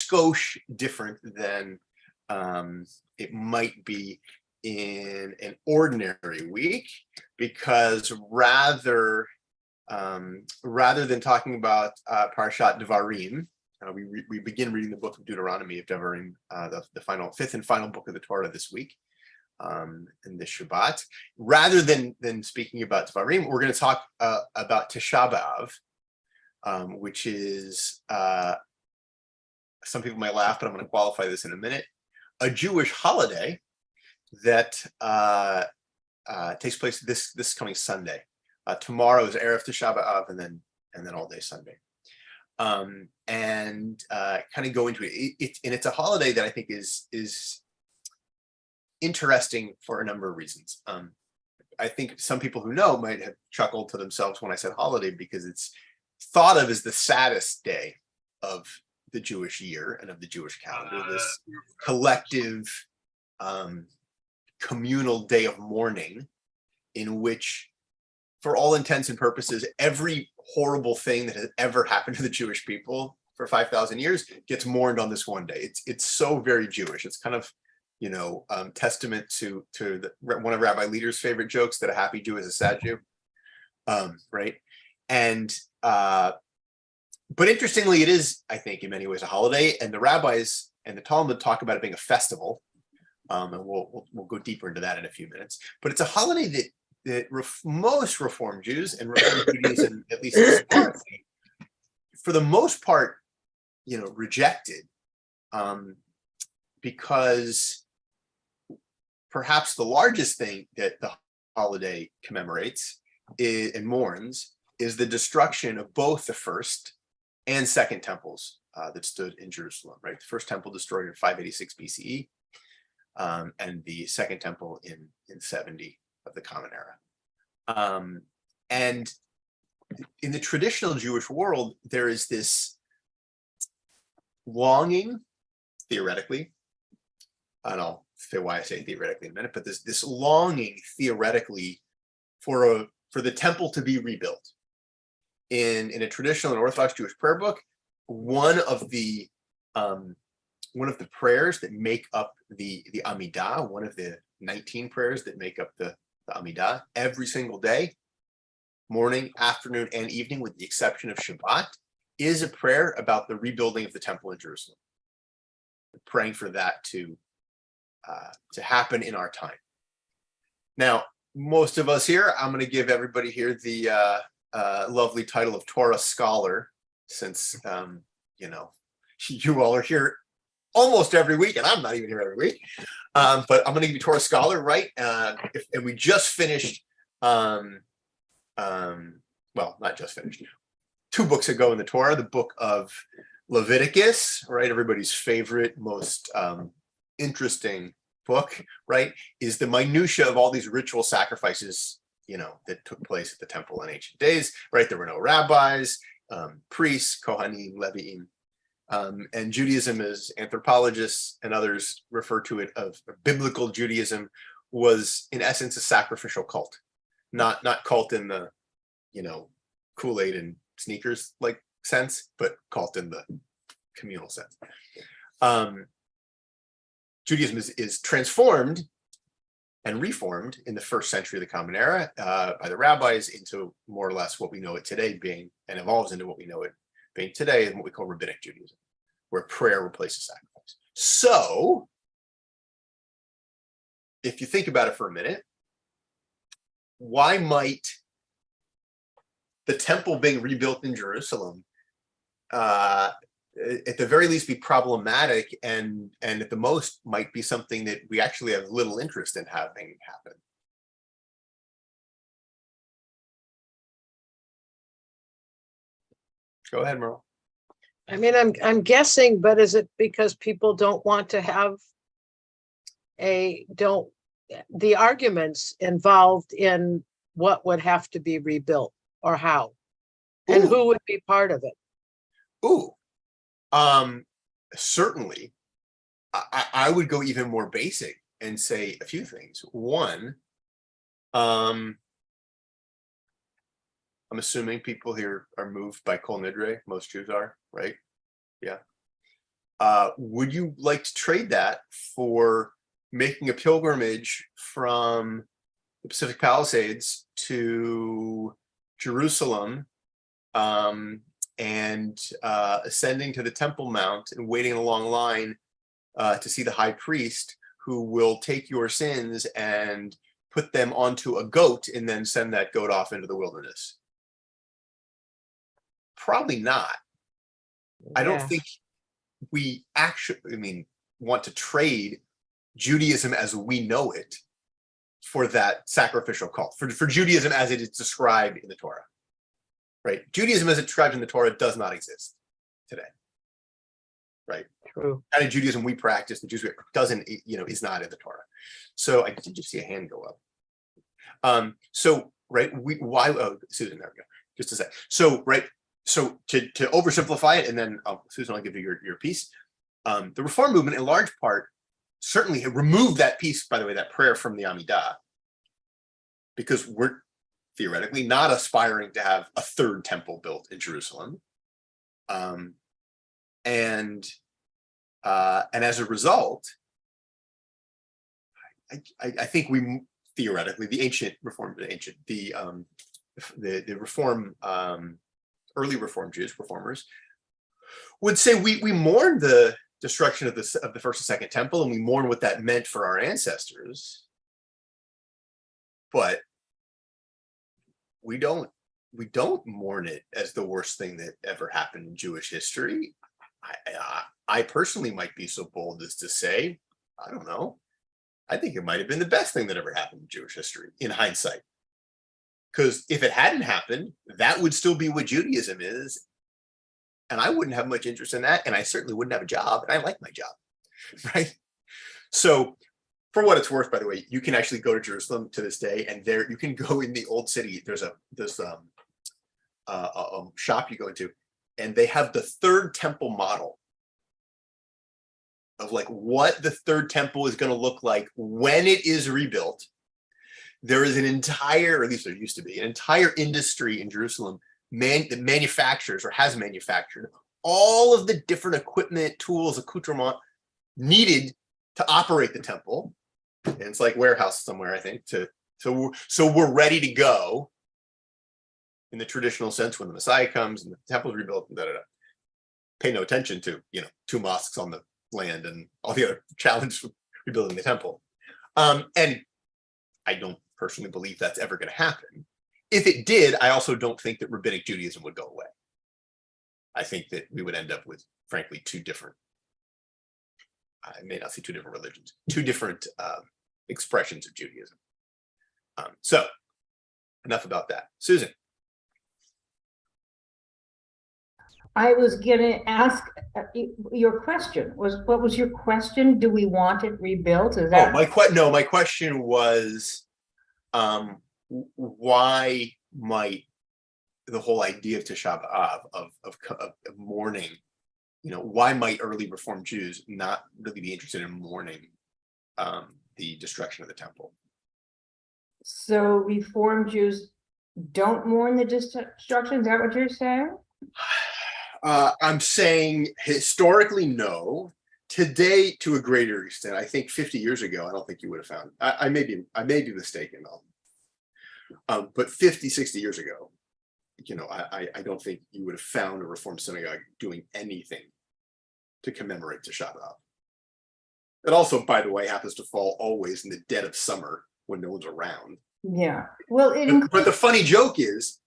skosh different than it might be in an ordinary week, because rather than talking about Parshat Devarim, we begin reading the book of Deuteronomy of Devarim, the fifth and final book of the Torah this week, in this Shabbat. Rather than speaking about Devarim, we're going to talk about Tisha B'av, which is, some people might laugh, but I'm going to qualify this in a minute, a Jewish holiday that takes place this coming Sunday. Tomorrow is Erev Tisha B'av, and then all day Sunday. And kind of go into it. And it's a holiday that I think is interesting for a number of reasons. I think some people who know might have chuckled to themselves when I said holiday, because it's thought of as the saddest day of the Jewish year and of the Jewish calendar, this collective communal day of mourning in which, for all intents and purposes, every horrible thing that has ever happened to the Jewish people for 5,000 years gets mourned on this one day. It's so very Jewish. It's kind of, testament to one of Rabbi Leader's favorite jokes, that a happy Jew is a sad Jew, right? And but interestingly, it is, I think, in many ways a holiday, and the rabbis and the Talmud talk about it being a festival, and we'll go deeper into that in a few minutes. But it's a holiday that most Reform Jews and Reform Judaism, at least historically, for the most part, rejected, because perhaps the largest thing that the holiday commemorates and mourns is the destruction of both the first and second temples that stood in Jerusalem, right? The first temple destroyed in 586 BCE, and the second temple in 70 of the Common Era. And in the traditional Jewish world, there is this longing, theoretically, and I'll say why I say theoretically in a minute, but this longing theoretically for the temple to be rebuilt. In a traditional and Orthodox Jewish prayer book, one of the prayers that make up the Amidah, one of the 19 prayers that make up the Amidah, every single day, morning, afternoon, and evening, with the exception of Shabbat, is a prayer about the rebuilding of the temple in Jerusalem. Praying for that to happen in our time. Now, most of us here, I'm going to give everybody here the lovely title of Torah scholar, since you all are here almost every week, and I'm not even here every week. But I'm going to give you Torah scholar, right? And we just finished, well, not just finished, 2 books ago in the Torah, the book of Leviticus, right? Everybody's favorite, most interesting book, right? Is the minutia of all these ritual sacrifices, that took place at the temple in ancient days, right? There were no rabbis, priests, Kohanim, Leviim, and Judaism, as anthropologists and others refer to it, of biblical Judaism, was in essence a sacrificial cult, not cult in the, Kool-Aid and sneakers like sense, but cult in the communal sense. Judaism is transformed and reformed in the first century of the Common Era by the rabbis into more or less what we know it today being, and evolves into what we know it being today, and what we call rabbinic Judaism, where prayer replaces sacrifice. So, if you think about it for a minute, why might the temple being rebuilt in Jerusalem at the very least be problematic, and at the most might be something that we actually have little interest in having happen? Go ahead, Merle. I mean, I'm guessing, but is it because people don't want to have the arguments involved in what would have to be rebuilt or how, and who would be part of it? Certainly, I would go even more basic and say a few things. One, I'm assuming people here are moved by Kol Nidre. Most Jews are, right? Yeah. would you like to trade that for making a pilgrimage from the Pacific Palisades to Jerusalem, and ascending to the Temple Mount and waiting in a long line to see the high priest, who will take your sins and put them onto a goat and then send that goat off into the wilderness? Probably not. I don't Yeah. think we actually, want to trade Judaism as we know it for that sacrificial cult, for Judaism as it is described in the Torah, right? Judaism as it's described in the Torah does not exist today, right? True. The kind of Judaism we practice, the Jews doesn't, is not in the Torah. So I did just see a hand go up. Right, Susan, there we go. Just a sec. So, right, so to oversimplify it, and then Susan, I'll give you your piece. The Reform movement, in large part, certainly removed that piece, by the way, that prayer from the Amidah, because we're theoretically not aspiring to have a third temple built in Jerusalem. And as a result, I think we theoretically, the Reform, early Reform Jews, reformers, would say we mourn the destruction of the first and second temple, and we mourn what that meant for our ancestors, but we don't mourn it as the worst thing that ever happened in Jewish history. I personally might be so bold as to say, I don't know, I think it might have been the best thing that ever happened in Jewish history in hindsight. Because if it hadn't happened, that would still be what Judaism is. And I wouldn't have much interest in that. And I certainly wouldn't have a job. And I like my job, right? So for what it's worth, by the way, you can actually go to Jerusalem to this day, and there you can go in the old city. There's a shop you go into, and they have the third temple model of like what the third temple is going to look like when it is rebuilt. There is an entire, or at least there used to be, an entire industry in Jerusalem that manufactures or has manufactured all of the different equipment, tools, accoutrement needed to operate the temple. And it's like warehouse somewhere, I think. So we're ready to go in the traditional sense when the Messiah comes and the temple's rebuilt. Pay no attention to 2 mosques on the land and all the other challenge for rebuilding the temple. And I don't personally believe that's ever going to happen. If it did, I also don't think that rabbinic Judaism would go away. I think that we would end up with, frankly, 2 different, I may not say 2 different religions, 2 different expressions of Judaism. So enough about that. Susan. I was going to ask your question. What was your question? Do we want it rebuilt? Is that? Oh, my question was, why might the whole idea of Tisha B'av, of mourning, why might early Reform Jews not really be interested in mourning the destruction of the temple? So Reform Jews don't mourn the destruction? Is that what you're saying? I'm saying historically, no. Today, to a greater extent. I think 50 years ago, I don't think you would have found. I may be mistaken, but 50, 60 years ago, I don't think you would have found a Reform synagogue doing anything to commemorate Tisha B'av. It also, by the way, happens to fall always in the dead of summer when no one's around. Yeah. Well, but the funny joke is,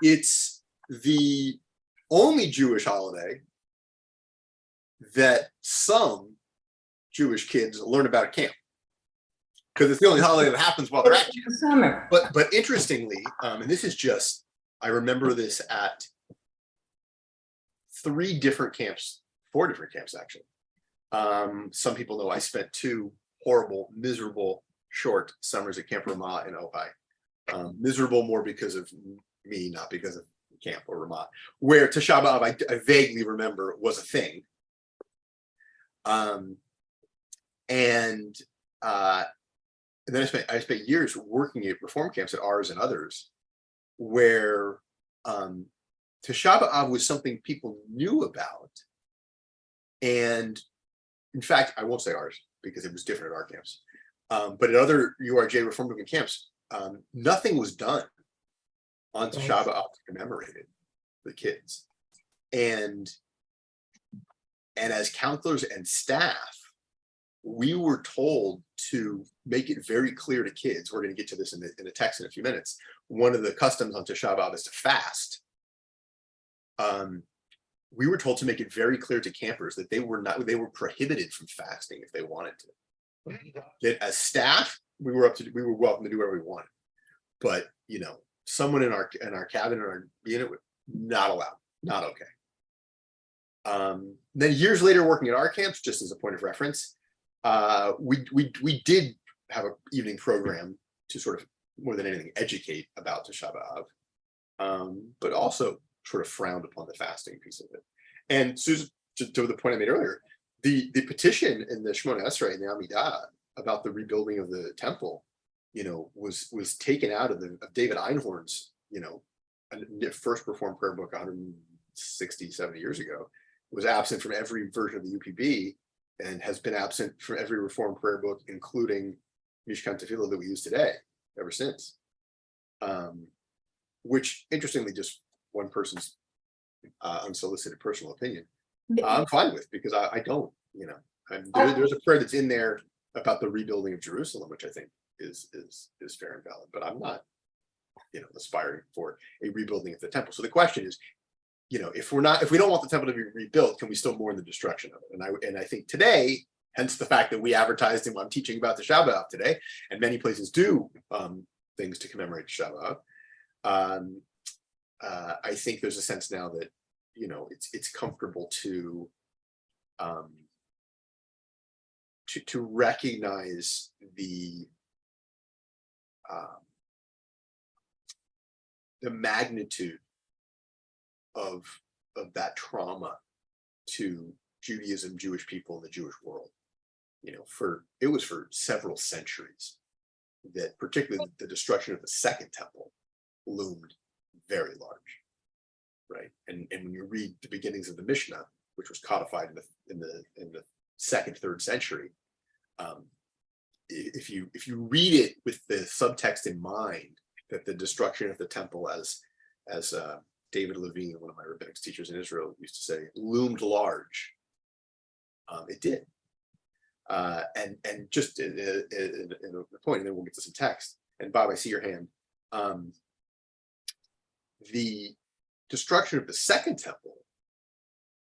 it's the only Jewish holiday that some Jewish kids learn about at camp, because it's the only holiday that happens while they're at camp. Summer. But interestingly, and this is just, I remember this at 4 different camps actually. Some people know I spent 2 horrible, miserable, short summers at Camp Ramah in Ojai. Miserable more because of me, not because of camp or Ramah, where Tisha B'av, I vaguely remember, was a thing. And then I spent years working at Reform camps at ours and others, where Tisha B'av was something people knew about, And in fact, I won't say ours because it was different at our camps. But at other URJ Reform Movement camps, nothing was done on Tisha B'av to commemorate it for the kids. And as counselors and staff, we were told to make it very clear to kids. We're going to get to this in the text in a few minutes. One of the customs on Tisha B'av is to fast. We were told to make it very clear to campers that they were prohibited from fasting if they wanted to. That as staff, we were welcome to do whatever we wanted. But someone in our cabin or our unit would not allowed, not okay. Then years later, working at our camps, just as a point of reference, we did have an evening program to sort of more than anything educate about Tisha B'av, but also sort of frowned upon the fasting piece of it. And Susan, to the point I made earlier, the petition in the Shemona Esrei and the Amidah about the rebuilding of the temple, was taken out of David Einhorn's, first Reformed prayer book 160, 70 years ago. It was absent from every version of the UPB and has been absent from every Reformed prayer book, including Mishkan Tefillah that we use today, ever since. Which, interestingly, just one person's unsolicited personal opinion, I'm fine with, because I don't, there's a prayer that's in there about the rebuilding of Jerusalem, which I think is fair and valid, but I'm not, aspiring for a rebuilding of the temple. So the question is, if we don't want the temple to be rebuilt, can we still mourn the destruction of it? And I think today, hence the fact that we advertised and I'm teaching about the HaShavuah today, and many places do things to commemorate the HaShavuah. I think there's a sense now that it's comfortable to recognize the magnitude of that trauma to Judaism, Jewish people, and the Jewish world. It was for several centuries that particularly the destruction of the Second Temple loomed very large, right? And when you read the beginnings of the Mishnah, which was codified in the second, third century, if you read it with the subtext in mind, that the destruction of the temple, as David Levine, one of my rabbinic teachers in Israel, used to say, loomed large. It did, and just in a point, and then we'll get to some text. And Bob, I see your hand. The destruction of the Second Temple,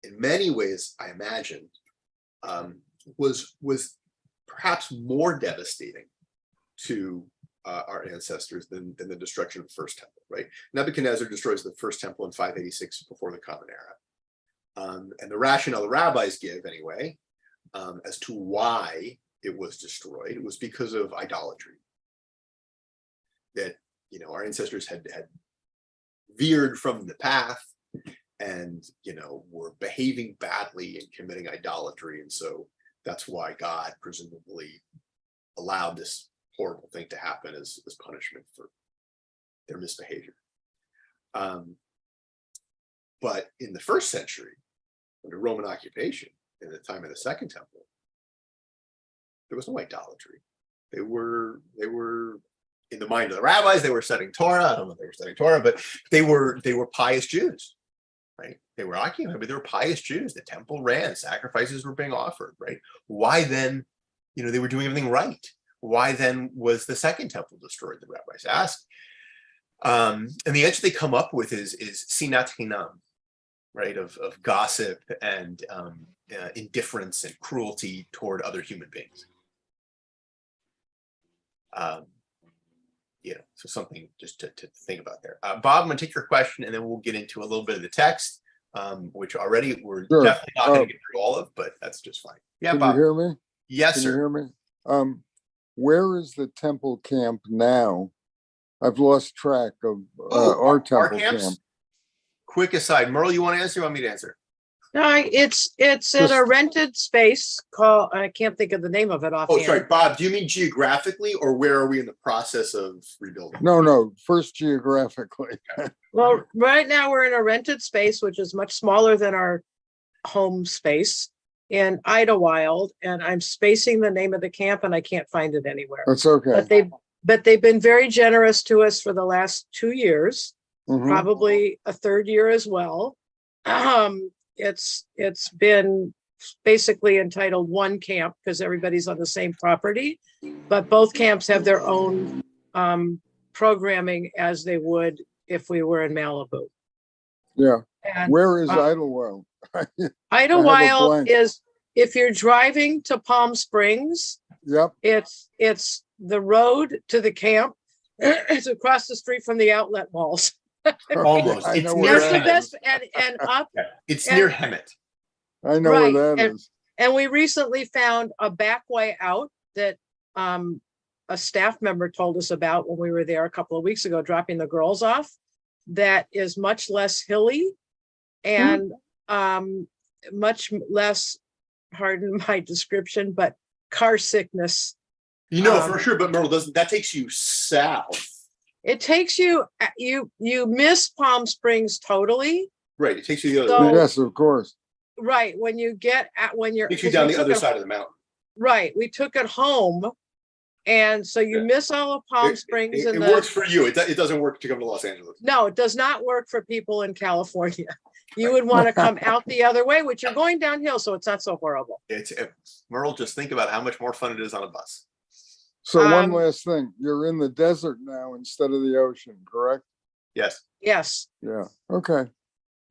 in many ways, I imagine, was perhaps more devastating to our ancestors than the destruction of the First Temple, right? Nebuchadnezzar destroys the First Temple in 586 before the Common Era. And the rationale the rabbis give, anyway, as to why it was destroyed, it was because of idolatry. That, our ancestors had veered from the path and, were behaving badly and committing idolatry. And so that's why God presumably allowed this horrible thing to happen as punishment for their misbehavior. But in the first century, under Roman occupation, in the time of the Second Temple, there was no idolatry. They were in the mind of the rabbis, they were studying Torah. I don't know if they were studying Torah, but they were pious Jews, right? They were occupied, but they were pious Jews. The temple ran, sacrifices were being offered, right? Why then, they were doing everything right. Why then was the Second Temple destroyed? The rabbis asked. And the answer they come up with is sinat hinam, right? Of gossip and indifference and cruelty toward other human beings. So something just to think about there. Bob, I'm going to take your question, and then we'll get into a little bit of the text, which already we're definitely not going to get through all of, but that's just fine. Yeah, Can Bob. you hear me? Yes, Can sir. you hear me? Where is the temple camp now? I've lost track of our temple camp. Quick aside, Merle, you want to answer? You want me to answer? No, it's in a rented space called, I can't think of the name of it offhand. Oh, sorry, Bob, do you mean geographically, or where are we in the process of rebuilding? No, first geographically. Well, right now we're in a rented space, which is much smaller than our home space. in Idlewild, and I'm spacing the name of the camp and I can't find it anywhere. That's okay. But they've been very generous to us for the last 2 years, Mhm. probably a third year as well. It's been basically entitled one camp because everybody's on the same property, but both camps have their own programming as they would if we were in Malibu. Yeah. And Where is Idlewild? Idlewild blank. is, if you're driving to Palm Springs, Yep. it's the road to the camp. It's across the street from the outlet malls. Almost. I It's know near where It's the that Hemet. is. best, and up. It's and- near Hemet. I know Right, where that is. And we recently found a back way out that a staff member told us about when we were there a couple of weeks ago, dropping the girls off. That is much less hilly and much less, pardon my description, but car sickness. You know for sure, but Myrtle, that takes you south. It takes you, you miss Palm Springs totally. Right. It takes you the other So- way. Yes, of course. Right, when you get at, when you're. It takes you 'cause down we the took other it- side of the mountain. Right, we took it home. And so you Yeah. miss all of Palm It- Springs It, and it works for you. It doesn't work to come to Los Angeles. no, it does not work for people in California. You would want to come out the other way, which you're going downhill, so it's not so horrible. Merle, just think about how much more fun it is on a bus. So one Um, last thing, you're in the desert now instead of the ocean, correct? Yes. Yes, Yeah. Okay.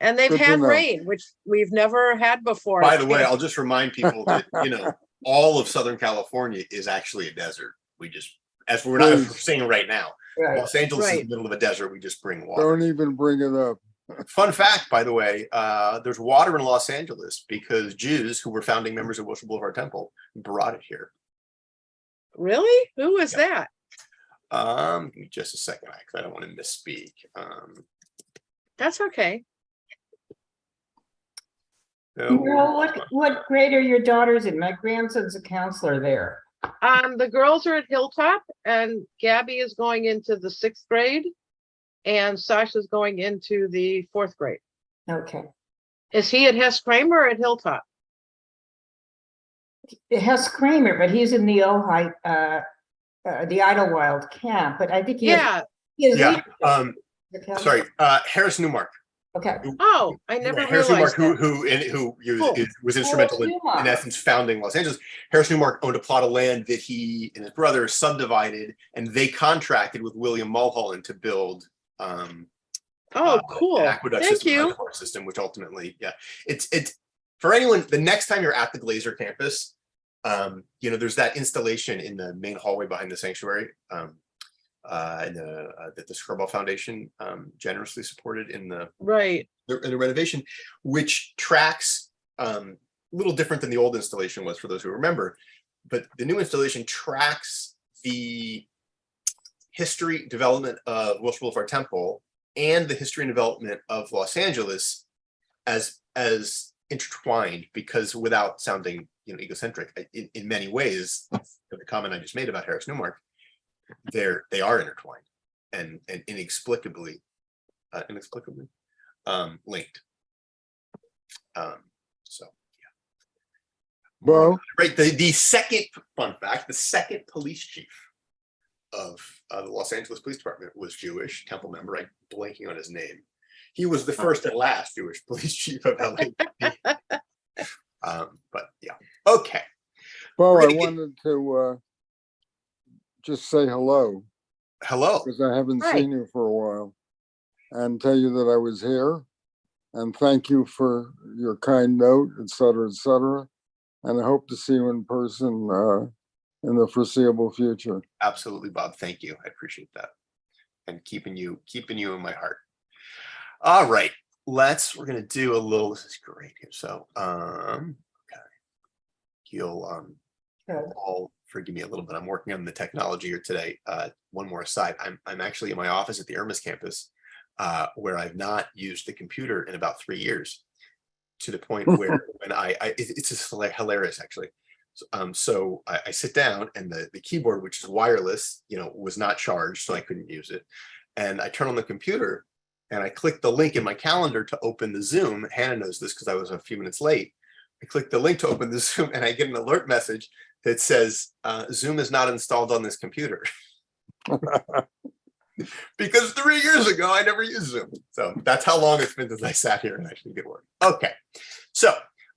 and they've Good to had know. rain, which we've never had before. By the way, I'll just remind people that, all of Southern California is actually a desert. We just, as we're Please. saying right now, Right. Los Angeles is in Right. the middle of a desert. We just bring water. Don't even bring it up. Fun fact, by the way, there's water in Los Angeles because Jews who were founding members of Worship Boulevard Temple brought it here. Really? Who is Yeah. that? Give me just a second, because I don't want to misspeak. That's okay. Merle, what grade are your daughters in? My grandson's a counselor there. The girls are at Hilltop and Gabby is going into the 6th grade and Sasha's going into the 4th grade. Okay. Is he at Hess Kramer or at Hilltop? Hess Kramer, but he's in the the Idlewild camp, but I think he Yeah. he has Yeah, leadership. The camp- sorry, Harris Newmark. Okay. Oh, I never Harris realized Newmark, that. who Cool. was instrumental in Newmark. essence founding Los Angeles. Harris Newmark owned a plot of land that he and his brother subdivided, and they contracted with William Mulholland to build Oh, cool. an aqueduct Thank system, a you. reservoir system, which ultimately, it's for anyone. The next time you're at the Glazer campus, there's that installation in the main hallway behind the sanctuary. That the Scruball Foundation generously supported in the Right. renovation, which tracks a little different than the old installation was for those who remember, but the new installation tracks the history development of Worship Boulevard Temple and the history and development of Los Angeles as intertwined, because without sounding egocentric, in many ways, the comment I just made about Harris Newmark, they are intertwined and inexplicably linked. So yeah. Well, Right. The second fun fact, the second police chief of the Los Angeles Police Department was Jewish, Temple member. I'm blanking on his name. He was the first and last Jewish police chief of LA. But yeah. Okay. Bo, We're I gonna get- wanted to just say hello Hello. because I haven't Hi. seen you for a while and tell you that I was here and thank you for your kind note, et cetera, et cetera. And I hope to see you in person in the foreseeable future. Absolutely, Bob. Thank you. I appreciate that. And keeping you in my heart. All right. We're gonna do a little, this is great here. So okay. You'll all forgive me a little bit. I'm working on the technology here today. One more aside. I'm actually in my office at the Irmis campus, where I've not used the computer in about 3 years, to the point where when it's just hilarious actually. So I sit down and the keyboard, which is wireless, was not charged, so I couldn't use it. And I turn on the computer and I click the link in my calendar to open the Zoom. Hannah knows this because I was a few minutes late. I click the link to open the Zoom and I get an alert message that says Zoom is not installed on this computer. Because 3 years ago, I never used Zoom. So that's how long it's been since I sat here and actually did work. Okay, so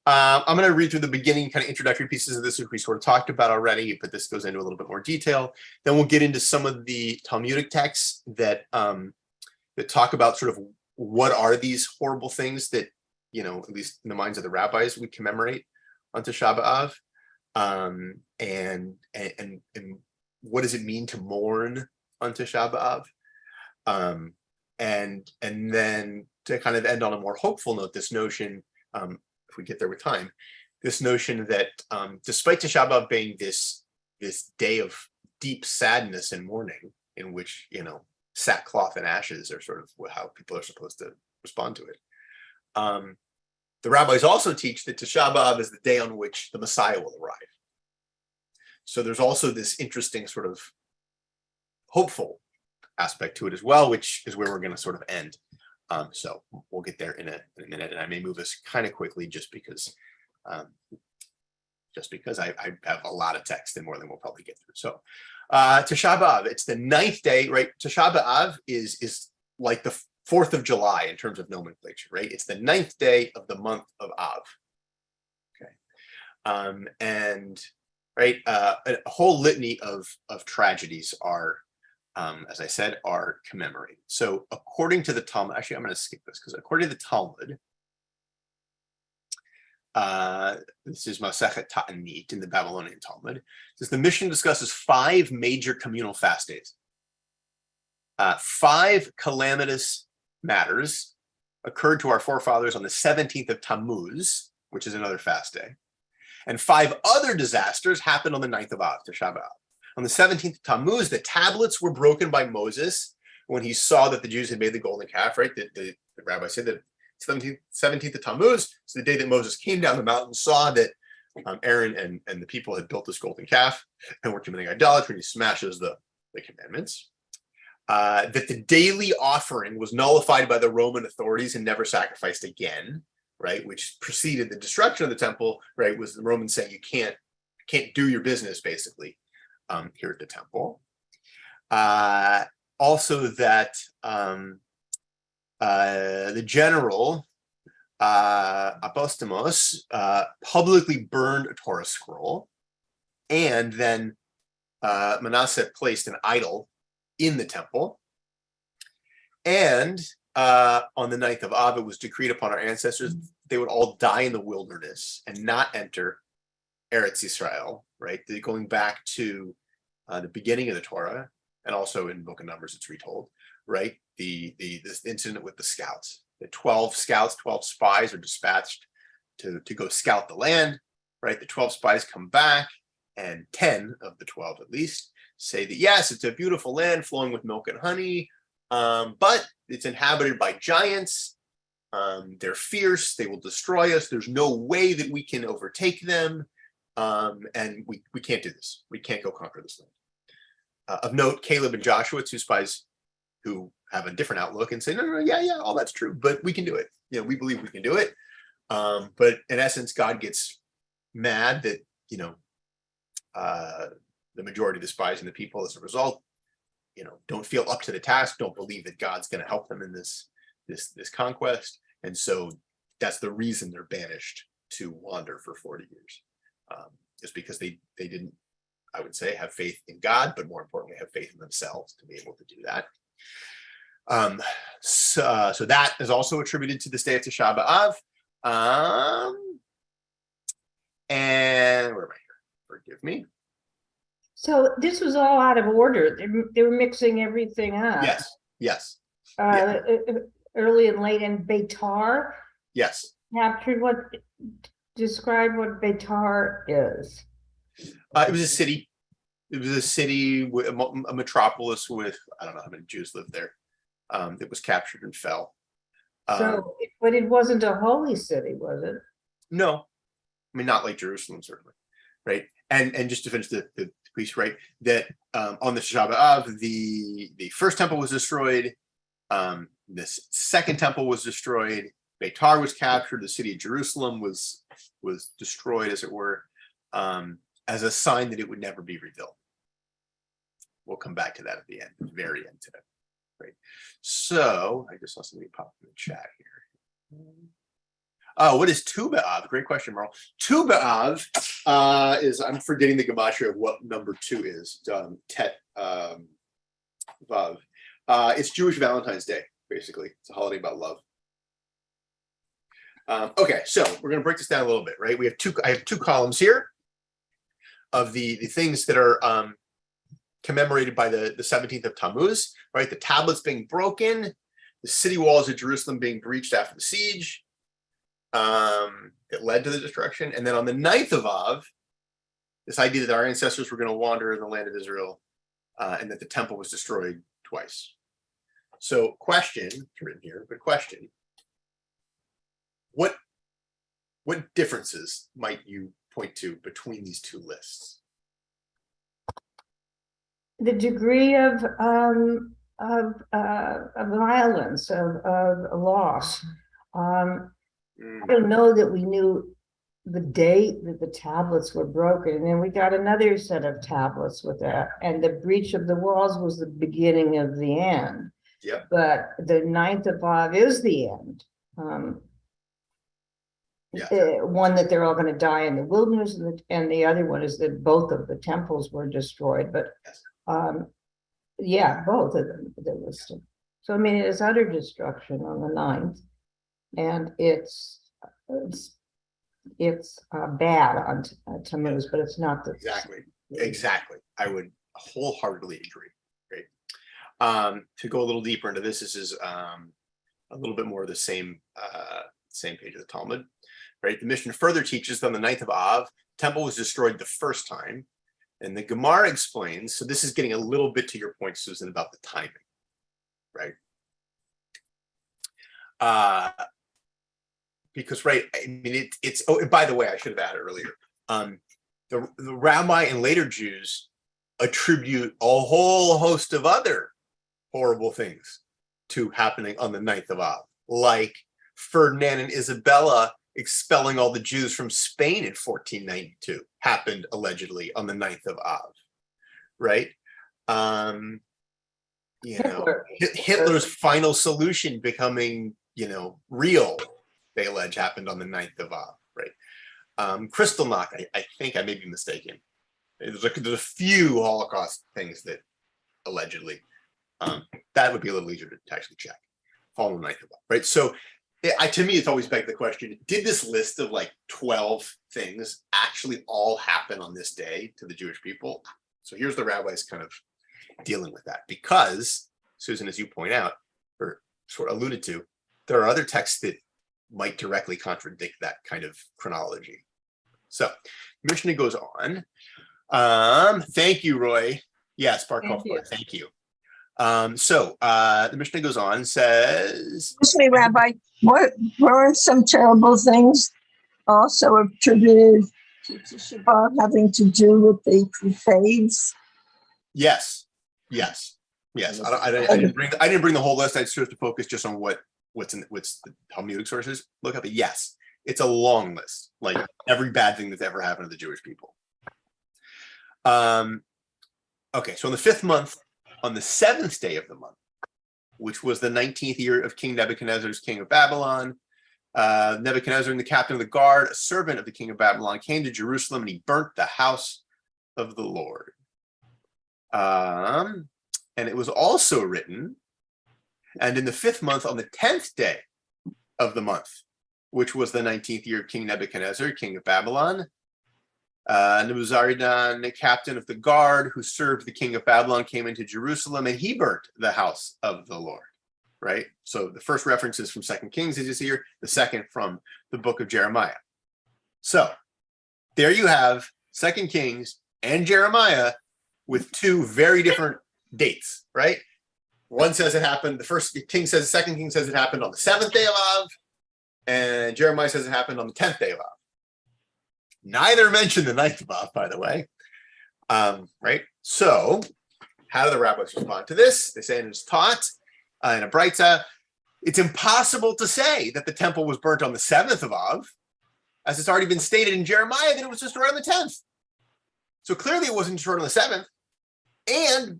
I'm going to read through the beginning kind of introductory pieces of this, which we sort of talked about already, but this goes into a little bit more detail. Then we'll get into some of the Talmudic texts that that talk about sort of what are these horrible things that, you know, at least in the minds of the rabbis, we commemorate on Tisha B'av, and what does it mean to mourn on Tisha B'av, and then to kind of end on a more hopeful note, this notion, if we get there with time, this notion that despite Tisha B'av being this day of deep sadness and mourning, in which, you know, sackcloth and ashes are sort of how people are supposed to respond to it, the rabbis also teach that Tisha B'av is the day on which the Messiah will arrive. So there's also this interesting sort of hopeful aspect to it as well, which is where we're going to sort of end. So we'll get there in a minute, and I may move us kind of quickly just because I have a lot of text and more than we'll probably get through. So Tisha B'av, it's the 9th day, right? Tisha B'av is like the 4th of July in terms of nomenclature, right? It's the 9th day of the month of Av. Okay, and right, a whole litany of tragedies are, as I said, are commemorated. So according to the Talmud, actually, I'm going to skip this because according to the Talmud, this is Masechet Ta'anit in the Babylonian Talmud, says the Mishnah discusses 5 major communal fast days. 5 calamitous matters occurred to our forefathers on the 17th of Tammuz, which is another fast day. And 5 other disasters happened on the 9th of Av, Tisha B'av. On the 17th of Tammuz, the tablets were broken by Moses when he saw that the Jews had made the golden calf, right? The rabbi said that 17th of Tammuz is the day that Moses came down the mountain, saw that Aaron and the people had built this golden calf and were committing idolatry, and he smashes the commandments. That the daily offering was nullified by the Roman authorities and never sacrificed again, right? Which preceded the destruction of the temple, right? Was the Romans saying you can't do your business basically here at the temple. Also that the general Apostemos publicly burned a Torah scroll, and then Manasseh placed an idol in the temple. And on the 9th of Av, it was decreed upon our ancestors they would all die in the wilderness and not enter Eretz Yisrael, right? Going back to the beginning of the Torah, and also in Book of Numbers, it's retold, right? This incident with the scouts, the 12 scouts, 12 spies are dispatched to go scout the land, right? The 12 spies come back, and 10 of the 12 at least say that yes, it's a beautiful land flowing with milk and honey, but it's inhabited by giants. They're fierce. They will destroy us. There's no way that we can overtake them, and we can't do this. We can't go conquer this land. Of note, Caleb and Joshua, 2 spies who have a different outlook and say, no, yeah, all that's true, but we can do it. You know, we believe we can do it. But in essence, God gets mad that, you know, the majority of the spies and the people, as a result, you know, don't feel up to the task, don't believe that God's going to help them in this conquest, and so that's the reason they're banished to wander for 40 years, just because they didn't, I would say, have faith in God, but more importantly, have faith in themselves to be able to do that. So that is also attributed to this day of Tisha B'av. And where am I here? Forgive me. So this was all out of order. They were mixing everything up. Yes. Early and late, and Beitar. Yes. Captured what? Describe what Beitar is. It was a city. It was a city, a metropolis with, I don't know how many Jews lived there. It was captured and fell. But it wasn't a holy city, was it? No, I mean, not like Jerusalem, certainly, right? And just to finish the piece, right, that on the Tisha B'av, the first temple was destroyed. The second temple was destroyed. Beitar was captured. The city of Jerusalem was was destroyed, as it were, as a sign that it would never be rebuilt. We'll come back to that at the end, the very end today. Right. So I just saw somebody pop in the chat here. Oh, what is Tu B'av? Great question, Merle. Tu B'av is, I'm forgetting the gematria of what number 2 is. Tet Vav. It's Jewish Valentine's Day, basically. It's a holiday about love. Okay, so we're going to break this down a little bit, right? I have 2 columns here of the things that are commemorated by the 17th of Tammuz, right? The tablets being broken, the city walls of Jerusalem being breached after the siege. It led to the destruction. And then on the 9th of Av, this idea that our ancestors were going to wander in the land of Israel, and that the temple was destroyed twice. So question, it's written here, but question, what differences might you point to between these 2 lists? The degree of violence, of loss. I don't know that we knew the date that the tablets were broken, and then we got another set of tablets with that, and the breach of the walls was the beginning of the end. Yep. But the 9th of Av is the end. One that they're all going to die in the wilderness, and the other one is that both of the temples were destroyed. But yeah, both of them they're listed. So I mean, it is utter destruction on the 9th, and it's bad on Tammuz, but it's not the exactly. I would wholeheartedly agree. Great. To go a little deeper into this is a little bit more of the same page of the Talmud. Right. The Mishnah further teaches that on the 9th of Av, the temple was destroyed the first time. And the Gemara explains, so this is getting a little bit to your point, Susan, about the timing, right? Because, right, I mean, it's oh, by the way, I should have added earlier, the rabbi and later Jews attribute a whole host of other horrible things to happening on the 9th of Av, like Ferdinand and Isabella expelling all the Jews from Spain in 1492 happened allegedly on the 9th of Av, right? Hitler's final solution becoming, real, they allege happened on the 9th of Av, right? Kristallnacht, I think I may be mistaken. There's a few Holocaust things that allegedly, that would be a little easier to actually check. Fall on the 9th of Av, right? So to me, it's always begged the question, did this list of like 12 things actually all happen on this day to the Jewish people? So here's the rabbis kind of dealing with that, because, Susan, as you point out, or sort of alluded to, there are other texts that might directly contradict that kind of chronology. So Mishnah goes on. Thank you, Roy. Yes, thank you. So the Mishnah goes on and says, excuse me, Rabbi, were some terrible things also attributed to Tisha B'av having to do with the Crusades? Yes. I didn't bring the whole list. I chose to focus just on what's the Talmudic sources look up. But yes, it's a long list, like every bad thing that's ever happened to the Jewish people. Okay, so in the 5th month, on the 7th day of the month, which was the 19th year of King Nebuchadnezzar, king of Babylon, Nebuchadnezzar and the captain of the guard, a servant of the king of Babylon, came to Jerusalem, and he burnt the house of the Lord. And it was also written, and in the 5th month, on the 10th day of the month, which was the 19th year of King Nebuchadnezzar, king of Babylon, Nebuzaradan, the captain of the guard who served the king of Babylon, came into Jerusalem, and he burnt the house of the Lord. Right? So the first reference is from 2 Kings, as you see here, the second from the book of Jeremiah. So there you have 2 Kings and Jeremiah with 2 very different dates, right? One says it happened, the 2nd King says it happened on the 7th day of Av, and Jeremiah says it happened on the 10th day of Av. Neither mention the 9th of Av, by the way. Right? So how do the rabbis respond to this? They say it is taught in a Breitza, it's impossible to say that the temple was burnt on the 7th of Av, as it's already been stated in Jeremiah that it was destroyed on the 10th. So clearly it wasn't destroyed on the 7th.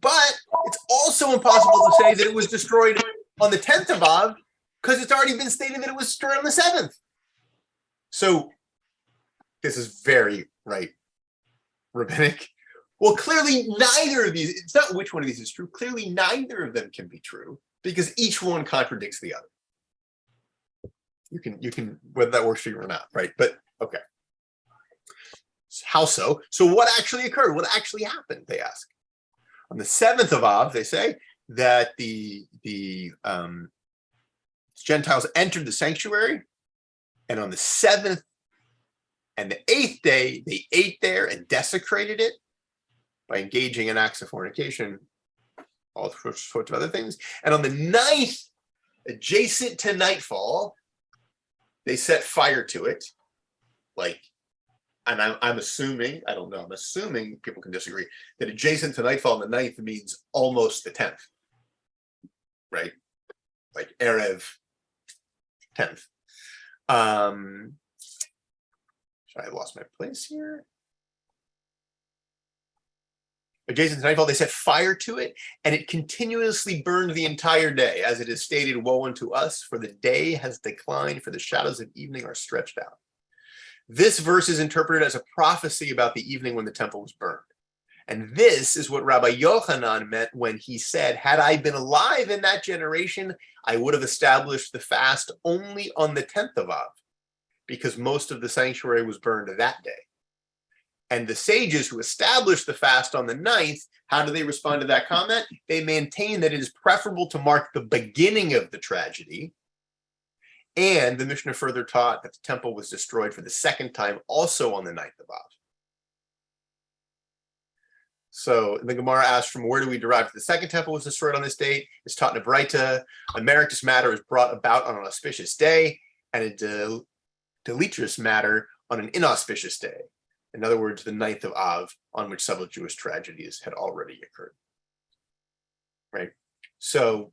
But it's also impossible to say that it was destroyed on the 10th of Av because it's already been stated that it was destroyed on the 7th. So this is very rabbinic. Well, clearly neither of these, it's not which one of these is true. Clearly neither of them can be true because each one contradicts the other. You can whether that works for you or not, right? But okay. How so? So what actually occurred? What actually happened? They ask. On the 7th of Av, they say that the Gentiles entered the sanctuary, and on the 7th and the 8th day, they ate there and desecrated it by engaging in acts of fornication, all sorts of other things. And on the 9th, adjacent to nightfall, they set fire to it, and I'm assuming, I don't know, I'm assuming, people can disagree, that adjacent to nightfall on the 9th means almost the 10th, right? Like Erev 10th. Sorry, I lost my place here. Adjacent to nightfall, they set fire to it, and it continuously burned the entire day. As it is stated, woe unto us, for the day has declined, for the shadows of evening are stretched out. This verse is interpreted as a prophecy about the evening when the temple was burned. And this is what Rabbi Yochanan meant when he said, had I been alive in that generation, I would have established the fast only on the 10th of Av, because most of the sanctuary was burned that day. And the sages who established the fast on the 9th, how do they respond to that comment? They maintain that it is preferable to mark the beginning of the tragedy. And the Mishnah further taught that the temple was destroyed for the second time, also on the 9th of Av. So the Gemara asks, from where do we derive that the second temple was destroyed on this date? It's taught in a Braita. A meritorious matter is brought about on an auspicious day, and a deleterious matter on an inauspicious day. In other words, the 9th of Av, on which several Jewish tragedies had already occurred. Right? So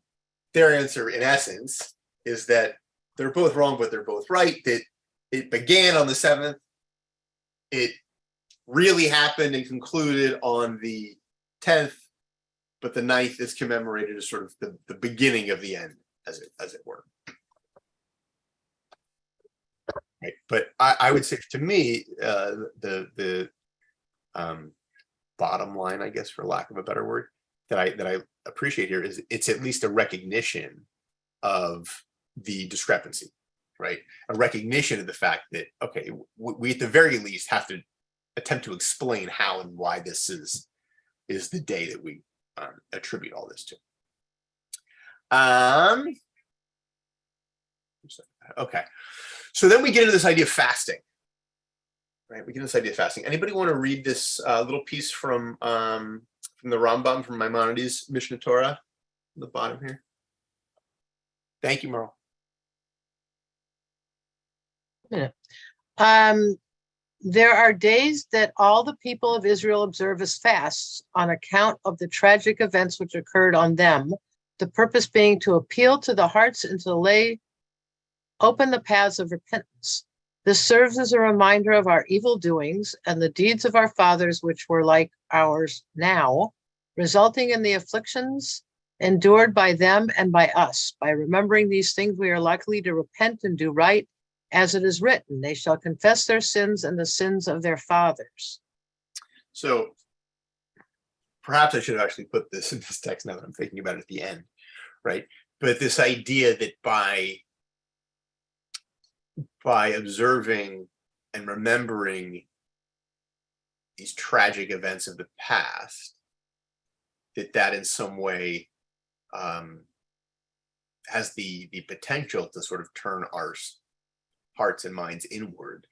their answer, in essence, is that they're both wrong, but they're both right, that it began on the 7th, it really happened and concluded on the 10th, but the 9th is commemorated as sort of the beginning of the end, as it were. Right. But I would say, to me, the bottom line, I guess, for lack of a better word, that I appreciate here is it's at least a recognition of the discrepancy, right? A recognition of the fact that, okay, we at the very least have to attempt to explain how and why this is the day that we attribute all this to. Okay, so then we get into this idea of fasting, right? We get into this idea of fasting. Anybody want to read this little piece from the Rambam, from Maimonides, Mishnah Torah, at the bottom here? Thank you, Merle. There are days that all the people of Israel observe as fasts on account of the tragic events which occurred on them, the purpose being to appeal to the hearts and to lay open the paths of repentance. This serves as a reminder of our evil doings and the deeds of our fathers, which were like ours now, resulting in the afflictions endured by them and by us. By remembering these things, we are likely to repent and do right, as it is written, they shall confess their sins and the sins of their fathers. So perhaps I should have actually put this in this text now that I'm thinking about it at the end, right? But this idea that by observing and remembering these tragic events of the past, that in some way has the potential to sort of turn our hearts and minds inward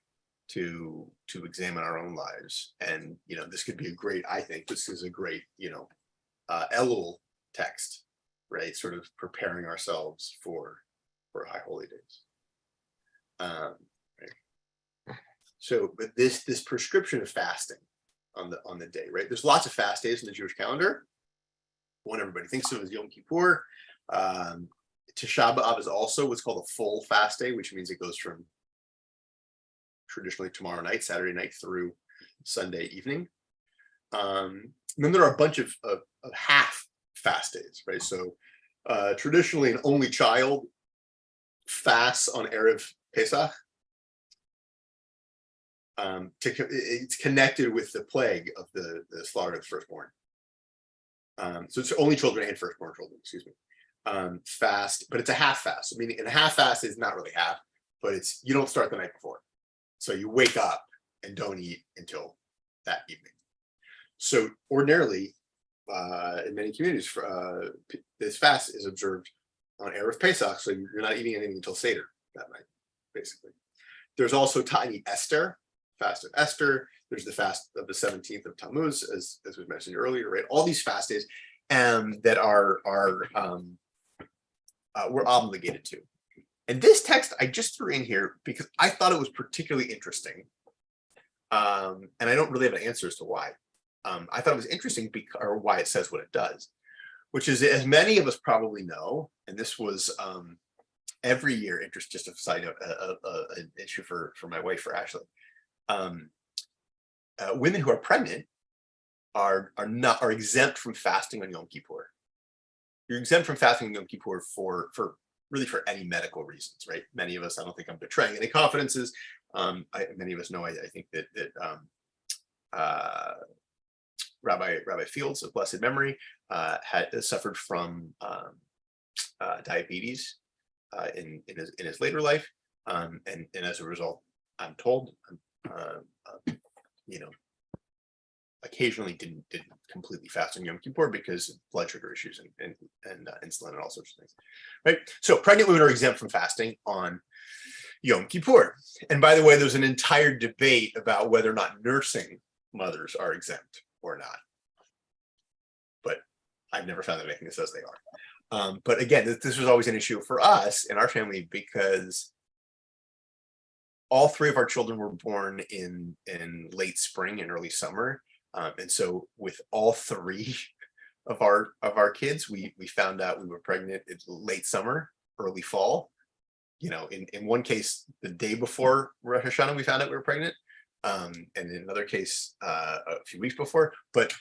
to examine our own lives. And this could be a great, I think this is a great Elul text, right? Sort of preparing ourselves for high holy days. Right. So, but this prescription of fasting on the day, right? There's lots of fast days in the Jewish calendar. One everybody thinks of is Yom Kippur. Tisha B'av is also what's called a full fast day, which means it goes from traditionally tomorrow night, Saturday night through Sunday evening. Then there are a bunch of half fast days, right? So traditionally an only child fasts on Erev Pesach. It's connected with the plague of the slaughter of the firstborn. So it's only children and firstborn children, excuse me. Fast, but it's a half fast. Meaning, and a half fast is not really half, but it's you don't start the night before. So you wake up and don't eat until that evening. So ordinarily, in many communities, this fast is observed on Erev Pesach, so you're not eating anything until Seder that night, basically. There's also Ta'ani Esther, fast of Esther. There's the fast of the 17th of Tammuz, as was mentioned earlier, right? All these fast days that we're obligated to. And this text I just threw in here because I thought it was particularly interesting. And I don't really have an answer as to why. I thought it was interesting or why it says what it does, which is, as many of us probably know, and this was every year, just a side note, an issue for my wife, for Ashley. Women who are pregnant are exempt from fasting on Yom Kippur. You're exempt from fasting on Yom Kippur for any medical reasons, right? Many of us, I don't think I'm betraying any confidences. Many of us know, I think that Rabbi Fields of blessed memory had suffered from diabetes in his later life, and as a result, I'm told, occasionally didn't completely fast on Yom Kippur because of blood sugar issues and insulin and all sorts of things, right? So pregnant women are exempt from fasting on Yom Kippur. And by the way, there's an entire debate about whether or not nursing mothers are exempt or not. But I've never found anything that says they are. But again, this was always an issue for us in our family because all three of our children were born in late spring and early summer. And so with all three of our kids, we found out we were pregnant in late summer, early fall. In one case, the day before Rosh Hashanah, we found out we were pregnant. And in another case, a few weeks before. But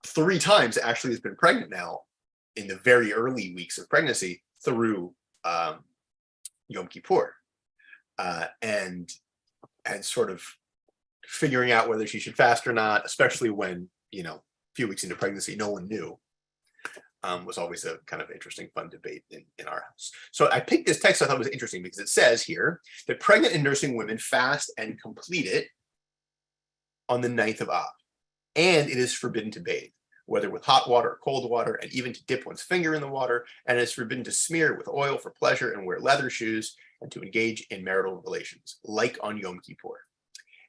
3 times Ashley has been pregnant now in the very early weeks of pregnancy through Yom Kippur. And sort of figuring out whether she should fast or not, especially when, a few weeks into pregnancy, no one knew, was always a kind of interesting, fun debate in our house. So I picked this text I thought was interesting because it says here that pregnant and nursing women fast and complete it on the 9th of Av, and it is forbidden to bathe, whether with hot water or cold water, and even to dip one's finger in the water, and it is forbidden to smear with oil for pleasure and wear leather shoes and to engage in marital relations, like on Yom Kippur.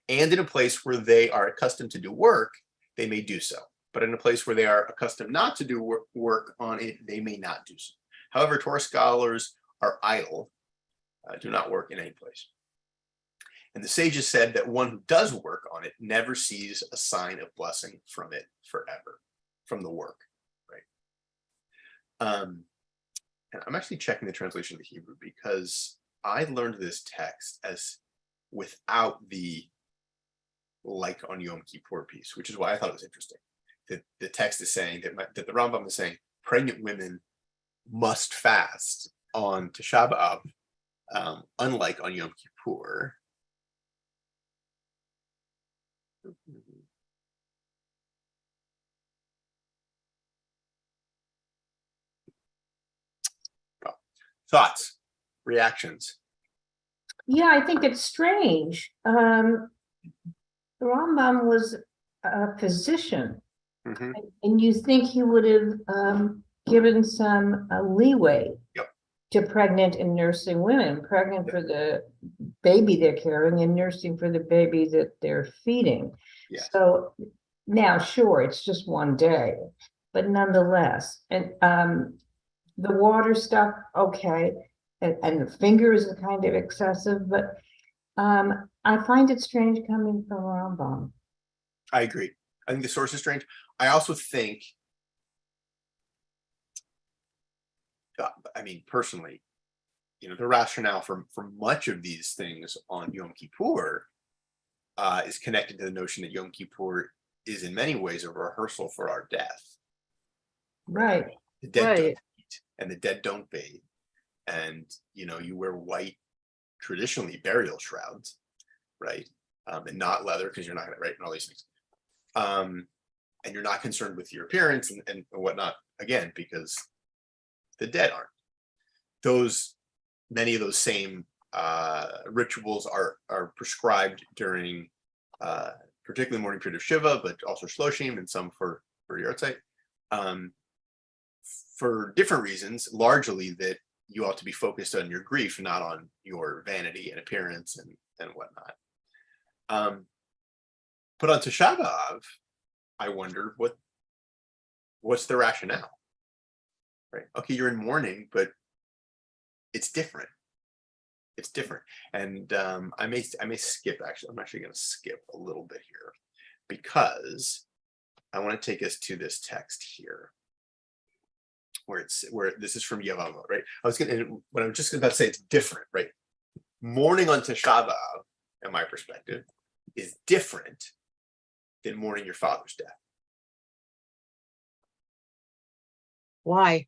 And in a place where they are accustomed to do work, they may do so. But in a place where they are accustomed not to do work on it, they may not do so. However, Torah scholars are idle, do not work in any place. And the sages said that one who does work on it never sees a sign of blessing from it forever, from the work, right? And I'm actually checking the translation of the Hebrew because I learned this text as without the like on Yom Kippur piece, which is why I thought it was interesting. That the text is saying that the Rambam is saying pregnant women must fast on Tisha B'av, unlike on Yom Kippur. Thoughts, reactions? Yeah, I think it's strange. The Rambam was a physician, and you think he would have given some leeway to pregnant and nursing women, pregnant for the baby they're carrying and nursing for the baby that they're feeding. Yes. So now, sure, it's just one day, but nonetheless, and the water stuff, okay, and the fingers are kind of excessive, but I find it strange coming from Rambam. I agree. I think the source is strange. I also think, personally, the rationale for much of these things on Yom Kippur is connected to the notion that Yom Kippur is in many ways a rehearsal for our death. Right. The dead Right. don't eat and the dead don't bathe. And, you wear white, traditionally burial shrouds, right? And not leather because you're not going to, right? And all these things. And you're not concerned with your appearance and whatnot, again, because the dead aren't. Many of those same rituals are prescribed during particularly the morning period of Shiva, but also Shloshim and some for Yartzeit, for different reasons, largely that you ought to be focused on your grief, not on your vanity and appearance and whatnot. But on Tisha B'av, I wonder what's the rationale, right? Okay, you're in mourning, but it's different. It's different. And I may skip, actually. I'm actually going to skip a little bit here because I want to take us to this text here where this is from Yevamot, right? What I'm just about to say, it's different, right? Mourning on Tisha B'av, in my perspective, is different than mourning your father's death. Why?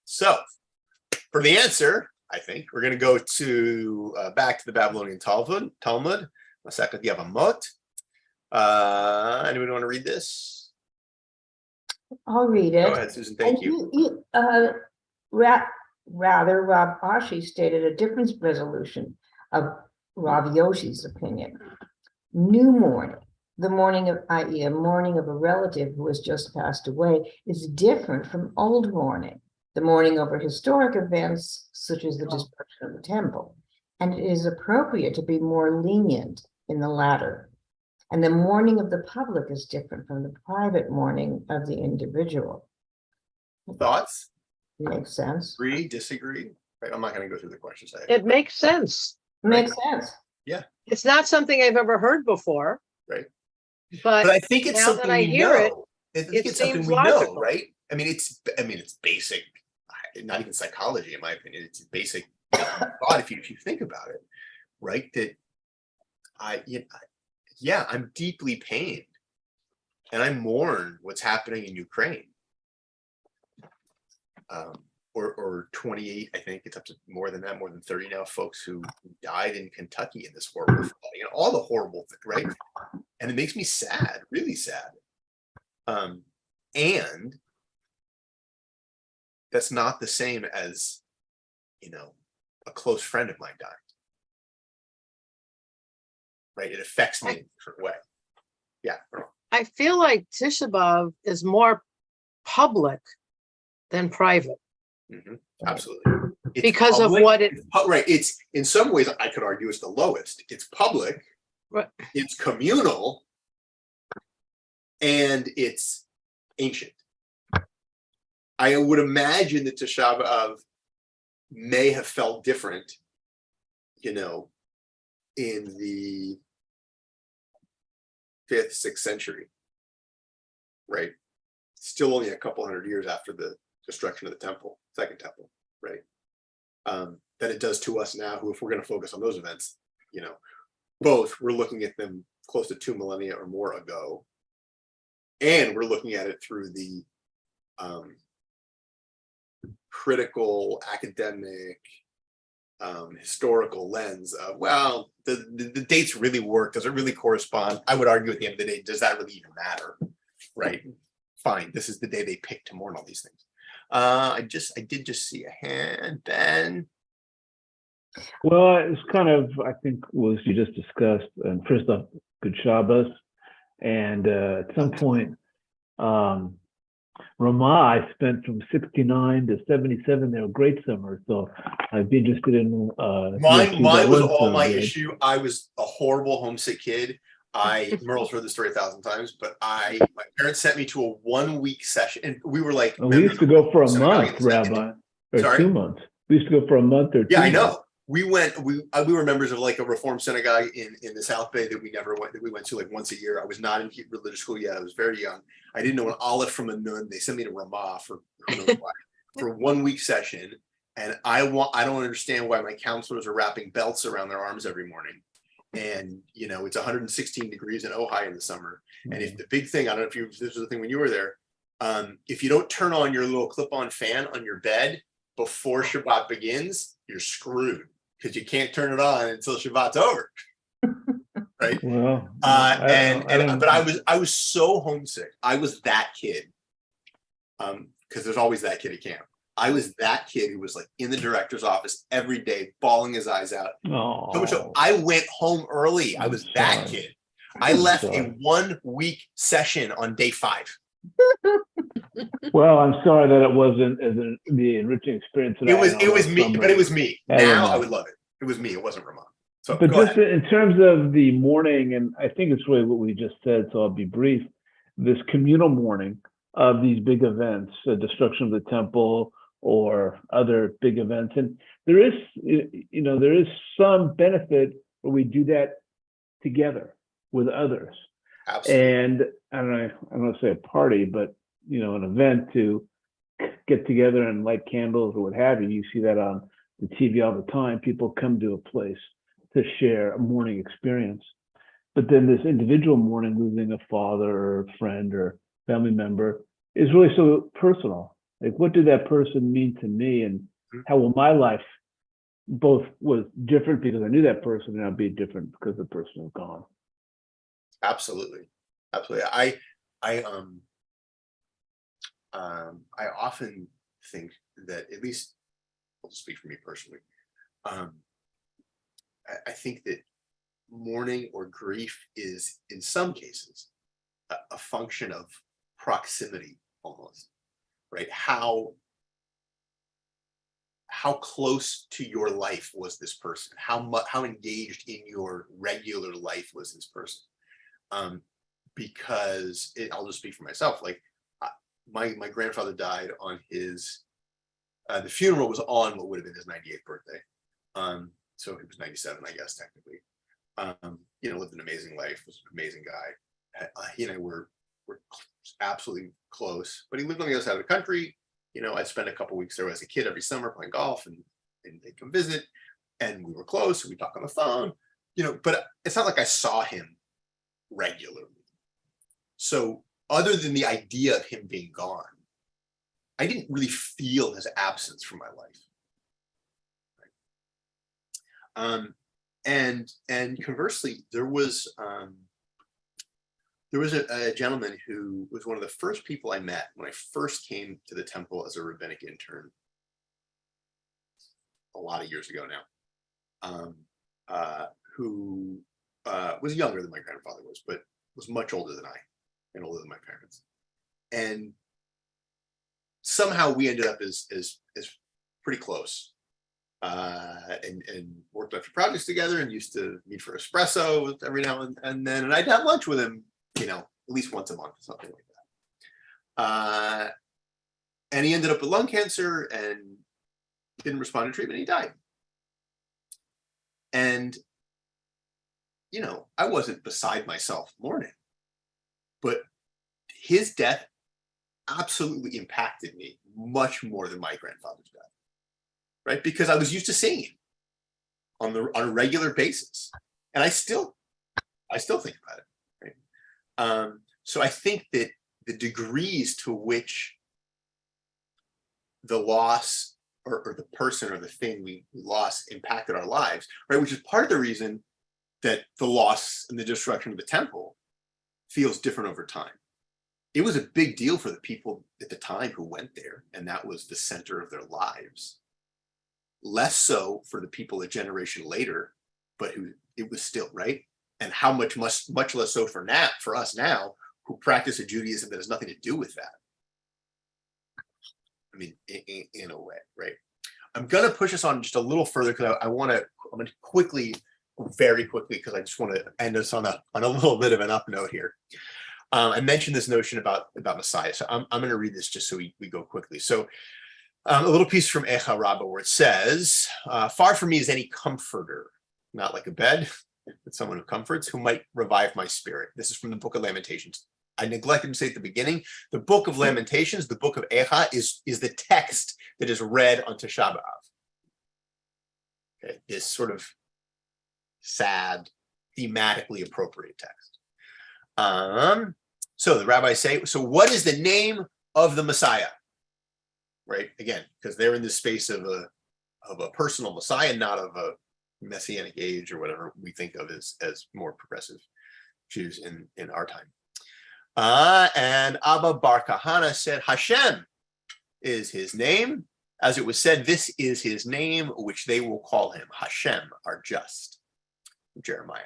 So for the answer, I think we're going to go to back to the Babylonian Talmud, Masechet Yevamot. Anyone want to read this? I'll read it. Go ahead, Susan. Thank you. Rather, Rav Ashi stated a different resolution of Rav Yoshi's opinion. New mourning, the mourning of, i.e., a mourning of a relative who has just passed away, is different from old mourning, the mourning over historic events such as the destruction of the temple, and it is appropriate to be more lenient in the latter. And the mourning of the public is different from the private mourning of the individual. Thoughts? Makes sense. Agree? Disagree? Right. I'm not going to go through the questions. It makes sense. Makes sense. It's not something I've ever heard before. Right. But I think it's now something that I we hear know. it, I think it it's something seems we logical. know, right? I mean, it's basic, not even psychology, in my opinion. It's basic thought if you think about it, right? That I'm deeply pained, and I mourn what's happening in Ukraine. Or 28, I think it's up to more than that, more than 30 now, folks who died in Kentucky in this horrible flooding, all the horrible things, right? And it makes me sad, really sad. And that's not the same as, a close friend of mine dying. Right? It affects me in a different way. Yeah. I feel like Tisha B'av is more public than private. Mm-hmm. Absolutely. It's because public, of what it right. It's in some ways I could argue it's the lowest. It's public, right. It's communal, and it's ancient. I would imagine that Tisha B'av may have felt different, in the 5th, 6th century, right? Still only a couple hundred years after the destruction of the temple, second temple, right? Than it does to us now, who, if we're going to focus on those events, both we're looking at them close to 2 millennia or more ago, and we're looking at it through the critical, academic, historical lens of, well, the dates really work. Does it really correspond? I would argue at the end of the day, does that really even matter? Right? Fine. This is the day they picked to mourn all these things. I did just see a hand, Ben. Well, it's kind of, I think, was you just discussed. And first off, good Shabbos. And at some point, Ramah, I spent from 69 to 77. They were great summers. So I'd be interested in. Mine was all my issue. I was a horrible homesick kid. Merle's heard the story 1,000 times, but my parents sent me to a 1-week session, and we were like, we used to go for a month, Rabbi, or Sorry? 2 months. We used to go for a month or 2 Yeah, I months. know. We were members of like a Reform synagogue in the South Bay that we went to like once a year. I was not in religious school yet. I was very young. I didn't know an aleph from a nun. They sent me to Ramah for who knows why, for a 1-week session. And I don't understand why my counselors are wrapping belts around their arms every morning. and it's 116 degrees in Ojai in the summer. And if the big thing, I don't know if this was the thing when you were there, if you don't turn on your little clip-on fan on your bed before Shabbat begins, you're screwed, because you can't turn it on until Shabbat's over. Right. Well, but I was so homesick. I was that kid. Because there's always that kid at camp. I was that kid who was like in the director's office every day, bawling his eyes out. So much so I went home early. I was that kid. I left a 1 week session on day 5. Well, I'm sorry that it wasn't the enriching experience. It was me, but it was me. Now I would love it. It was me. It wasn't Ramon. So, but just in terms of the mourning, and I think it's really what we just said, so I'll be brief. This communal mourning of these big events, the destruction of the temple or other big events, and there is some benefit where we do that together with others. Absolutely. And I don't want to say a party, but an event to get together and light candles or what have you. You see that on the TV all the time. People come to a place to share a mourning experience. But then this individual mourning, losing a father or a friend or family member, is really so personal. Like, what did that person mean to me, and how will my life both was different because I knew that person, and I'll be different because the person is gone. Absolutely. I often think that, at least I'll speak for me personally, I think that mourning or grief is, in some cases, a function of proximity, almost, right? How close to your life was this person? How engaged in your regular life was this person? Because I'll just speak for myself. Like, my grandfather died on his, the funeral was on what would have been his 98th birthday. So he was 97, I guess, technically. Lived an amazing life, was an amazing guy. He and I were absolutely close, but he lived on the other side of the country. I'd spend a couple weeks there as a kid every summer playing golf, and they'd come visit, and we were close, and we'd talk on the phone, but it's not like I saw him regularly. So other than the idea of him being gone, I didn't really feel his absence from my life. And conversely, there was a gentleman who was one of the first people I met when I first came to the temple as a rabbinic intern a lot of years ago now, who was younger than my grandfather was, but was much older than I and older than my parents. And somehow we ended up as pretty close. And worked on a few projects together, and used to meet for espresso every now and then, and I'd have lunch with him, at least once a month, something like that. And he ended up with lung cancer and didn't respond to treatment. He died. And I wasn't beside myself mourning, but his death absolutely impacted me much more than my grandfather's death. Right, because I was used to seeing him on a regular basis, and I still think about it. Right, so I think that the degrees to which the loss or the person or the thing we lost impacted our lives, right, which is part of the reason that the loss and the destruction of the temple feels different over time. It was a big deal for the people at the time who went there, and that was the center of their lives. Less so for the people a generation later, but who it was still, right? And how much less so for us now, who practice a Judaism that has nothing to do with that. I mean, in a way, right? I'm gonna push us on just a little further because I'm gonna very quickly, because I just want to end us on a little bit of an up note here. I mentioned this notion about Messiah, so I'm going to read this just so we go quickly. So. A little piece from Eicha Rabbah where it says, far from me is any comforter, not like a bed, but someone who comforts, who might revive my spirit. This is from the Book of Lamentations. I neglected to say at the beginning, the Book of Lamentations, the Book of Eicha, is the text that is read on Tisha B'av. Okay, this sort of sad, thematically appropriate text. So the rabbis say, so what is the name of the Messiah? Right, again, because they're in the space of a personal Messiah, not of a messianic age or whatever we think of as more progressive Jews in our time. And Abba Bar Kahana said, Hashem is his name. As it was said, this is his name, which they will call him. Hashem, are just. Jeremiah.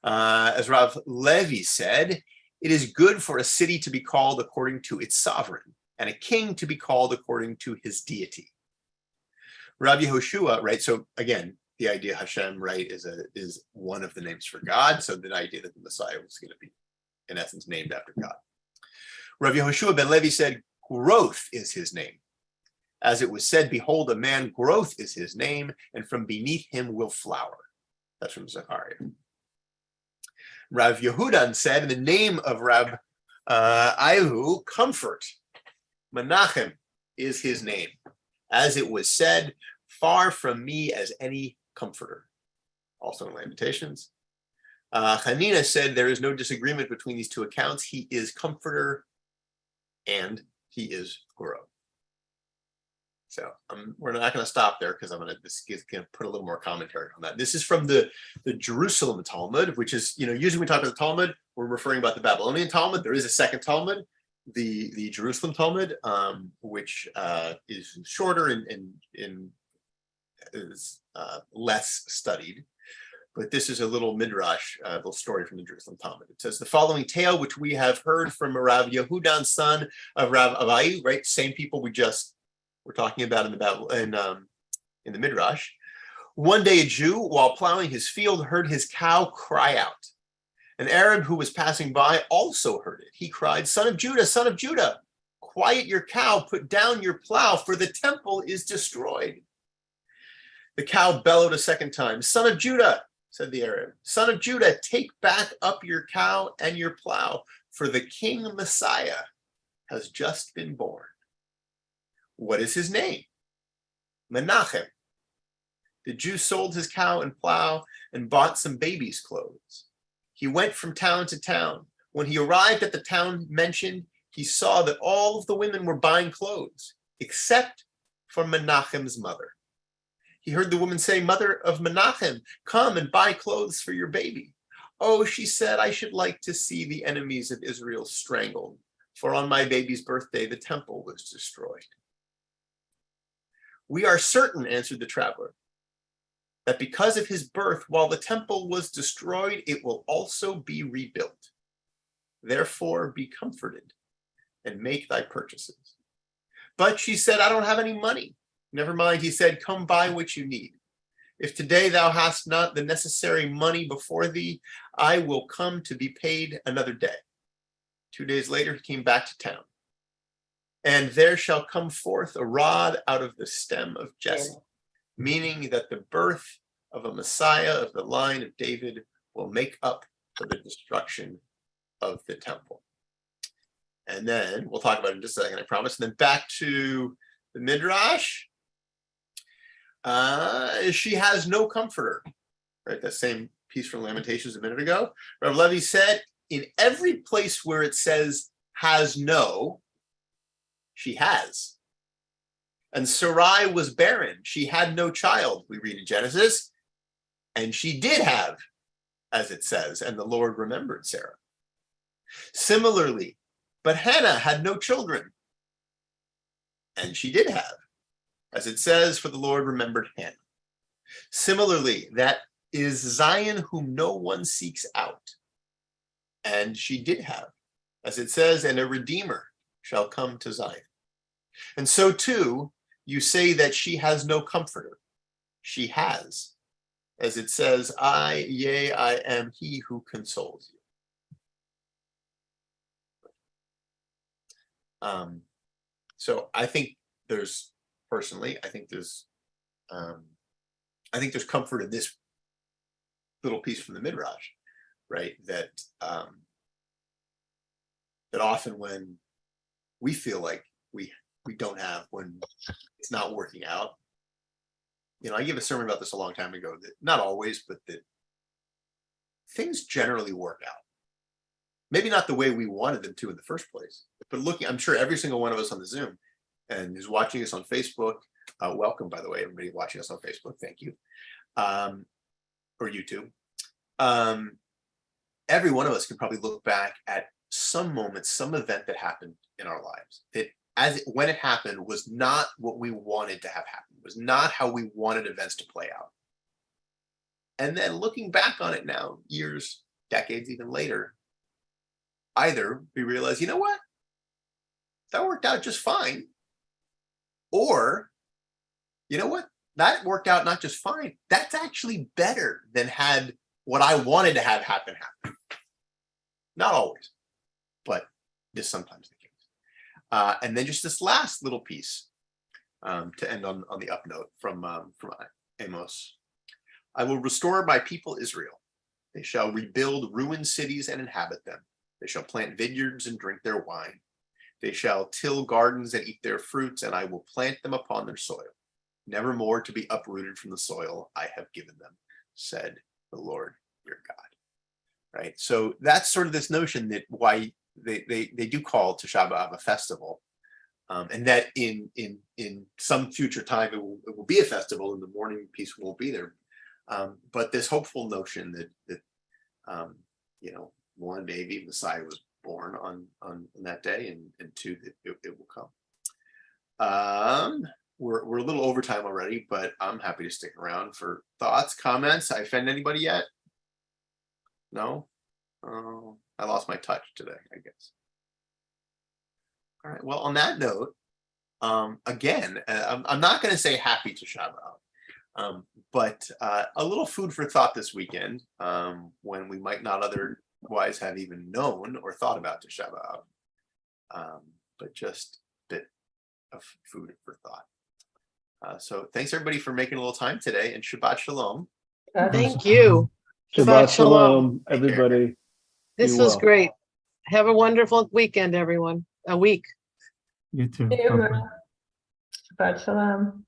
As Rav Levi said, it is good for a city to be called according to its sovereign, and a king to be called according to his deity. Rabbi Yehoshua, right? So again, the idea Hashem, right, is one of the names for God. So the idea that the Messiah was going to be, in essence, named after God. Rabbi Yehoshua ben Levi said, growth is his name. As it was said, behold, a man, growth is his name, and from beneath him will flower. That's from Zechariah. Rav Yehudan said, in the name of Rab Aihu, comfort. Menachem is his name. As it was said, far from me as any comforter. Also in Lamentations. Hanina said, there is no disagreement between these two accounts. He is comforter and he is guru. So we're not going to stop there because I'm going to put a little more commentary on that. This is from the Jerusalem Talmud, which is, usually when we talk about the Talmud, we're referring about the Babylonian Talmud. There is a second Talmud, the Jerusalem Talmud, which is shorter and is less studied. But this is a little midrash, a little story from the Jerusalem Talmud. It says the following tale, which we have heard from Rav Yehudan, son of Rav Avai, right? Same people we're talking about in the midrash. One day, a Jew, while plowing his field, heard his cow cry out. An Arab who was passing by also heard it. He cried, son of Judah, quiet your cow, put down your plow, for the temple is destroyed. The cow bellowed a second time. Son of Judah, said the Arab, son of Judah, take back up your cow and your plow, for the King Messiah has just been born. What is his name? Menachem. The Jew sold his cow and plow and bought some baby's clothes. He went from town to town. When he arrived at the town mentioned, he saw that all of the women were buying clothes, except for Menachem's mother. He heard the woman say, Mother of Menachem, come and buy clothes for your baby. Oh, she said, I should like to see the enemies of Israel strangled, for on my baby's birthday, the temple was destroyed. We are certain, answered the traveler, that because of his birth, while the temple was destroyed, it will also be rebuilt. Therefore, be comforted and make thy purchases. But she said, I don't have any money. Never mind, he said, come buy what you need. If today thou hast not the necessary money before thee, I will come to be paid another day. 2 days later, he came back to town. And there shall come forth a rod out of the stem of Jesse, meaning that the birth of a Messiah of the line of David will make up for the destruction of the temple. And then we'll talk about it in just a second, I promise. And then back to the Midrash. She has no comforter, right? That same piece from Lamentations a minute ago. Rav Levi said, in every place where it says has no, she has. And Sarai was barren. She had no child, we read in Genesis. And she did have, as it says, and the Lord remembered Sarah. Similarly, but Hannah had no children. And she did have, as it says, for the Lord remembered Hannah. Similarly, that is Zion whom no one seeks out. And she did have, as it says, and a Redeemer shall come to Zion. And so too, you say that she has no comforter. She has, as it says, I am he who consoles you. So I think there's, personally, I think there's comfort in this little piece from the Midrash, right? That that often when we feel like we don't have, when it's not working out, I gave a sermon about this a long time ago, that not always, but that things generally work out. Maybe not the way we wanted them to in the first place, but looking, I'm sure every single one of us on the Zoom and who's watching us on Facebook, welcome, by the way, everybody watching us on Facebook, thank you, or YouTube. Every one of us can probably look back at some moment, some event that happened in our lives that when it happened was not what we wanted to have happen, was not how we wanted events to play out. And then looking back on it now, years, decades, even later, either we realize, you know what, that worked out just fine. Or, you know what, that worked out not just fine, that's actually better than had what I wanted to have happen. Not always, but is sometimes the case. And then just this last little piece to end on the up note from Amos. I will restore my people Israel. They shall rebuild ruined cities and inhabit them. They shall plant vineyards and drink their wine. They shall till gardens and eat their fruits, and I will plant them upon their soil, never more to be uprooted from the soil I have given them, said the Lord your God. Right. So that's sort of this notion that why they do call Tisha B'av a festival, and that in some future time it will be a festival, and the mourning piece won't be there. But this hopeful notion that you know, one, maybe Messiah was born on that day, and two, that it will come. We're a little over time already, but I'm happy to stick around for thoughts, comments. I offend anybody yet? No? I lost my touch today, I guess. All right. Well, on that note, again, I'm not going to say happy Tisha B'av, but a little food for thought this weekend, when we might not otherwise have even known or thought about Tisha B'av, but just a bit of food for thought. So thanks everybody for making a little time today, and Shabbat Shalom. Thank you. Shabbat Shalom, everybody. This Be was well. great. Have a wonderful weekend, everyone. A week. You too. Yeah. Bye-bye. Shabbat shalom.